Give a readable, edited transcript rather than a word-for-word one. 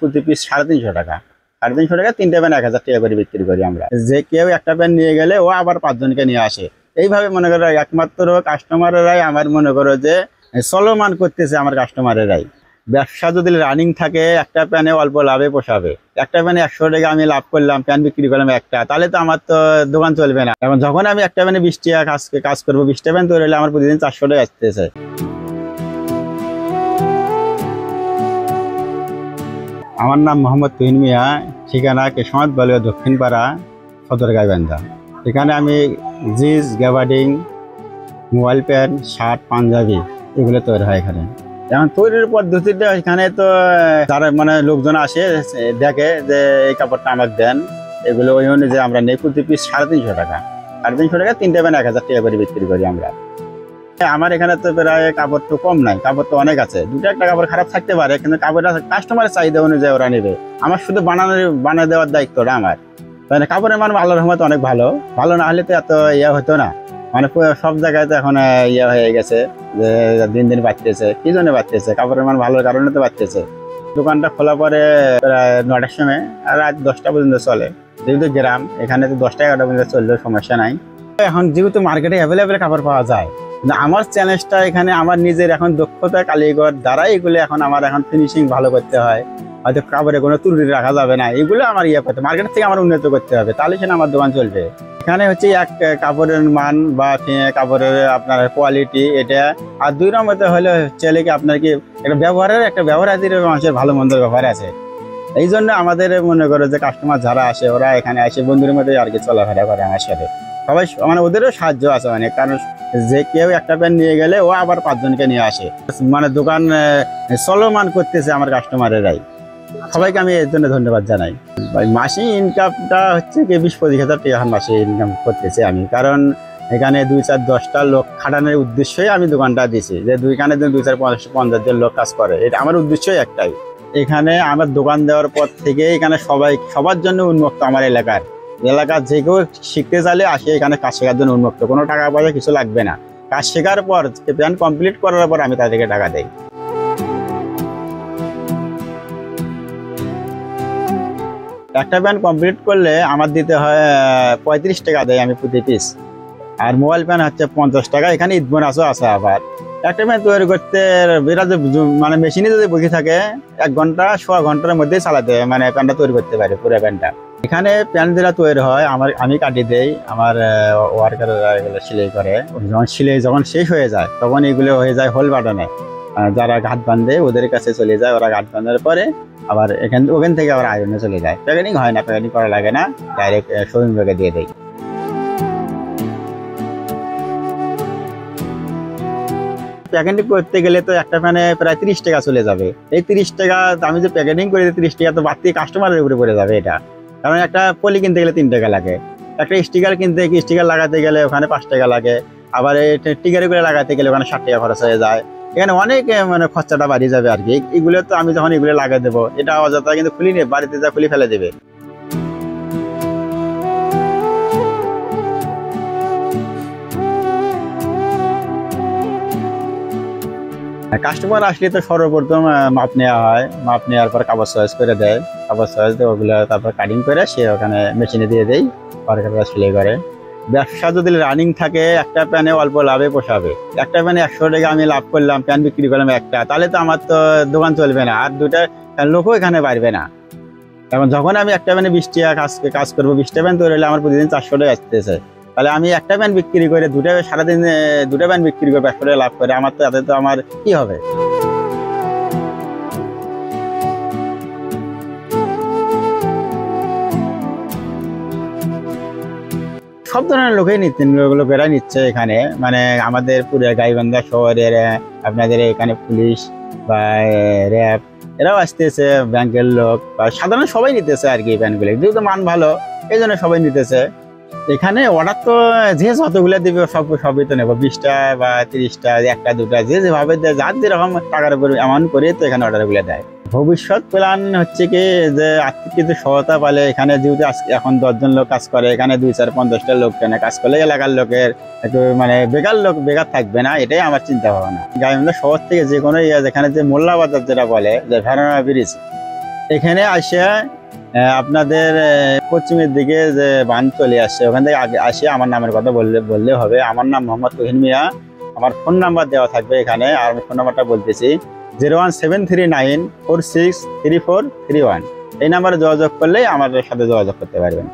প্রতি পিস 350 টাকা। 350 টাকা 3টে প্যান্ট 1000 টাকা করে বিক্রি করি আমরা। যে কেউ একটা প্যান্ট নিয়ে গেলে ও আবার 5 জনকে নিয়ে আসে। এইভাবে মনে করো একমাত্র কাস্টমারেরাই আমার মনে করো যে চলমান করতেছে আমার কাস্টমারেরাই। ব্যবসা যদি রানিং থাকে একটা প্যানে অল্প লাভে পোষাবে। একটা প্যানে 100 টাকা আমি লাভ করলাম, প্যান বিক্রি করলাম একটা, তাহলে তো আমার তো দোকান চলবে না। এবং যখন আমি একটা প্যানে 20 টাকা কাজ করবো, 20টা প্যান তৈরি হলে আমার প্রতিদিন 400 টাকা আসতেছে। আমার নাম মোহাম্মদ তুহিন মিয়া, ঠিকানা কেশমাত বালুয়া দক্ষিণ পাড়া, সদর গাইবান্ধা। এখানে আমি jeans, gabardine, mobile pant, shirt, panjabi এগুলো তৈরি হয় এখানে। এখন তৈরির পদ্ধতিটা এখানে তো যারা মানে লোকজন আসে দেখে যে এই কাপড়টা আমাকে দেন, এগুলো ওই অনুযায়ী আমরা নেই। প্রতি পিস 350 টাকা। 350 টাকা 3টে প্যান্ট 1000 টাকা করে বিক্রি করি আমরা। আমার এখানে তো প্রায় কাপড় তো কম নাই, কাপড় তো অনেক আছে। দুটো একটা কাপড় খারাপ থাকতে পারে, কিন্তু কাপড়টা কাস্টমারের চাহিদা অনুযায়ী ওরা নেবে। আমার শুধু বানিয়ে দেওয়ার দায়িত্বটা আমার। মানে কাপড়ের মান আল্লাহর রহমতে অনেক ভালো। ভালো না হলে তো এত ইয়ে হতো না। মানে সব জায়গায় তো এখন ইয়ে হয়ে গেছে যে দিন দিন বাড়তেছে। কি জন্য বাড়তেছে? কাপড়ের মান ভালোর কারণে তো বাড়তেছে। দোকানটা খোলা পরে প্রায় 9টার সময় আর রাত 10টা পর্যন্ত চলে। যেহেতু গ্রাম, এখানে তো 10টা 11টা পর্যন্ত চললেও সমস্যা নাই। এখন যেহেতু মার্কেটে অ্যাভেলেবেল কাপড় পাওয়া যায়, আমার চ্যালেঞ্জটা এখানে আমার নিজের এখন দক্ষতা কারিগর দ্বারা এগুলো এখন আমার এখন ফিনিশিং ভালো করতে হয়। হয়তো কাপড়ে কোনো ত্রুটি রাখা যাবে না, এগুলো আমার ইয়ে করতে মার্কেট থেকে আমার উন্নত করতে হবে, তাহলে সেটা আমার দোকান চলবে। এখানে হচ্ছে এক কাপড়ের মান বা কাপড়ের আপনার কোয়ালিটি এটা, আর 2 নম্বরতে হলে হচ্ছে কি আপনার কি একটা ব্যবহার আছে, মানুষের ভালো মন্দের ব্যাপার আছে। এই জন্য আমাদের মনে করো যে কাস্টমার যারা আসে ওরা এখানে আসে বন্ধুর মধ্যে আর কি চলাফেরা করে আমার সাথে। সবাই মানে ওদেরও সাহায্য আছে অনেক, কারণ যে কেউ একটা প্যান্ট নিয়ে গেলে ও আবার 5 জনকে নিয়ে আসে। মানে দোকান চলমান করতেছে আমার কাস্টমারেরাই। সবাইকে আমি এর জন্য ধন্যবাদ জানাই। মাসিক ইনকামটা হচ্ছে কি 20-25 হাজার টাকা মাসে ইনকাম করতেছি আমি, কারণ এখানে 2-4-10টা লোক খাটানোর উদ্দেশ্যই আমি দোকানটা দিছি, যে দুইখানে 2-4-50 জন লোক কাজ করে। এটা আমার উদ্দেশ্যই একটাই। এখানে আমার দোকান দেওয়ার পর থেকে এখানে সবার জন্য উন্মুক্ত। আমার এলাকার যে কেউ শিখতে চাইলে আসে এখানে কাজ শেখার জন্য উন্মুক্ত। কোনো টাকা পয়সা কিছু লাগবে না। কাজ শেখার পর প্ল্যান কমপ্লিট করার পর আমি তাদেরকে টাকা দেই। একটা প্যান্ট কমপ্লিট করলে আমার দিতে হয় 35 টাকা দেয় আমি প্রতি পিস। আর মোবাইল প্যান্ট হচ্ছে 50 টাকা। এখানে ঈদ বোনাসও আছে। আবার একটা প্যান্ট তৈরি করতে মানে মেশিনে যদি বসে থাকে 1 ঘন্টা 1.5 ঘন্টার মধ্যেই চালাতে মানে প্যান্টটা তৈরি করতে পারে পুরো প্যান্টটা। এখানে প্যান্ট যেটা তৈরি হয় আমি কাটি দেই, আমার ওয়ার্কাররা এগুলো সেলাই করে। যখন শেষ হয়ে যায় তখন এগুলো হয়ে যায় হোল বাটনে। যারা ঘাট বাঁধে ওদের কাছে চলে যায়, ওরা ঘাট বাঁধার পরে আবার ওখান থেকে আবার আয়রনে চলে যায়। প্যাকেটিং হয় না, প্যাকেটিং করা লাগে না, ডাইরেক্ট শোরুম ব্যাগে দিয়ে দেয়। প্যাকেটিং করতে গেলে তো একটা প্যানে প্রায় 30 টাকা চলে যাবে। এই 30 টাকা আমি যে প্যাকেটিং করে 30 টাকা তো বাড়তি কাস্টমারের উপরে পড়ে যাবে এটা। কারণ একটা পলি কিনতে গেলে 3 টাকা লাগে, একটা স্টিকার লাগাতে গেলে ওখানে 5 টাকা লাগে, আবার এই টিকারিগুলো লাগাতে গেলে ওখানে 60 টাকা খরচ হয়ে যায়। এখানে অনেক মানে খরচাটা বাড়িয়ে যাবে আর কি। এগুলো তো আমি যখন এগুলো লাগিয়ে দেবো এটা অযথা কিন্তু খুলি নিয়ে বাড়িতে যা খুলে ফেলে দেবে। কাস্টমার আসলে তো সর্বপ্রথম মাপ নেওয়া হয়। মাপ নেওয়ার পর কাপড় চয়েস করে দেয়। কাপড় চয়েস দিয়ে ওগুলো তারপর কাটিং করে সে ওখানে মেশিনে দিয়ে দেয়, ওয়ার্কাররা সেলাই করে। ব্যবসা যদি রানিং থাকে একটা প্যানে অল্প লাভে পোষাবে। একটা প্যানে 100 টাকা আমি লাভ করলাম, প্যান বিক্রি করলাম একটা, তাহলে তো আমার তো দোকান চলবে না, আর 2টা লোকও এখানে পারবে না। এবং যখন আমি একটা প্যানে 20 টাকা কাজ করবো, 20টা প্যান তৈরি হলে আমার প্রতিদিন 400 টাকা আসতেছে। তাহলে আমি একটা প্যান বিক্রি করে সারাদিন 2টা প্যান বিক্রি করে 500 টাকা লাভ করে আমার তো তাতে তো আমার কি হবে? সব ধরনের লোকেরাই নিচ্ছে এখানে। মানে আমাদের পুরো গাইবান্ধা শহরের আপনাদের এখানে পুলিশ বা র্যাব এরাও আসতেছে, ব্যাংকের লোক বা সাধারণ সবাই নিতেছে আর কি। প্যান্টগুলো যেহেতু মান ভালো এই জন্য সবাই নিতেছে। এখানে অর্ডার তো যে যতগুলো দিবে সবই তো নেবো, 20টা বা 30টা, 1টা 2টা যে যেভাবে দেয়, যার যেরকম টাকার উপর অ্যামাউন্ট করে তো এখানে অর্ডারগুলো দেয়। ভবিষ্যৎ প্ল্যান হচ্ছে কি যে আর্থিক কিছু সহায়তা পালে এখানে যেহেতু এখন 10 জন লোক কাজ করে, এখানে 2-4-50টা লোক কেন কাজ করলে এলাকার লোকের একটু মানে বেকার থাকবে না, এটাই আমার চিন্তা ভাবনা। গাইবান্ধা শহর থেকে যে কোনো যেখানে যে মোল্লা বাজার যেটা বলে যে ভেড়ানা ব্রিজ, এখানে আসে আপনাদের পশ্চিমের দিকে যে বাঁধ চলে আসছে ওখান থেকে আগে আসে আমার নামের কথা বললে হবে। আমার নাম মোহাম্মদ তুহিন মিয়া। আমার ফোন নাম্বার দেওয়া থাকবে এখানে। আর আমি ফোন নাম্বারটা বলতেছি 01739463431। এই নাম্বারে যোগাযোগ করলেই আমাদের সাথে যোগাযোগ করতে পারবেন।